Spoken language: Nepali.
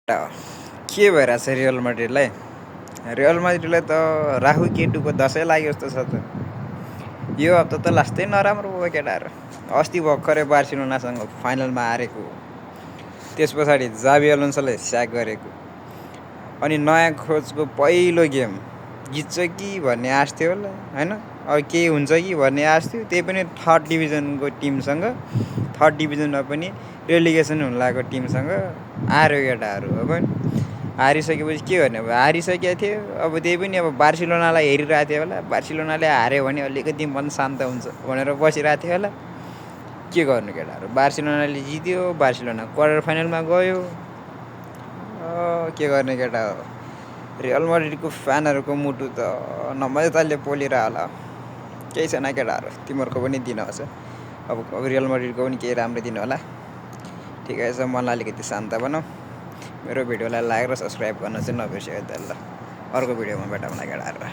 के भइरहेछ रियल माड्रिडलाई त राहु केटुको दसैँ लाग्यो जस्तो छ त। यो हप्ता त लास्टै नराम्रो भयो केटाहरू। अस्ति भर्खरै बार्सिलोनासँग फाइनलमा हारेको, त्यस पछाडि जावी अलोन्सोलाई स्याक गरेको, अनि नयाँ कोचको पहिलो गेम जित्छ कि भन्ने आश थियो होला होइन, अब केही हुन्छ कि भन्ने आश थियो। त्यही पनि थर्ड डिभिजनको टिमसँग, थर्ड डिभिजनमा पनि रेलिगेसन हुन लागेको टिमसँग हार्यो केटाहरू। अब हारिसकेपछि के गर्ने, अब हारिसकेको थियो। अब त्यही पनि अब बार्सिलोनालाई हेरिरहेको थियो होला, बार्सिलोनाले हार्यो भने अलिकति मन शान्त हुन्छ भनेर बसिरहेको थियो होला। के गर्नु केटाहरू, बार्सिलोनाले जित्यो, बार्सिलोना क्वार्टर फाइनलमा गयो। के गर्ने केटा हो, रियल माड्रिडको फ्यानहरूको मुटु त नमजाले पोलिरह होला। केही छैन केटाहरू, तिमीहरूको पनि दिन होस्। अब रियल माड्रिडको पनि केही राम्रो दिन होला। ठिकै छ, मनलाई अलिकति शान्त बनाऊ। मेरो भिडियोलाई लाइक र सब्सक्राइब गर्न चाहिँ नबिर्सियो ल। अर्को भिडियोमा भेटौँला केटाहरू।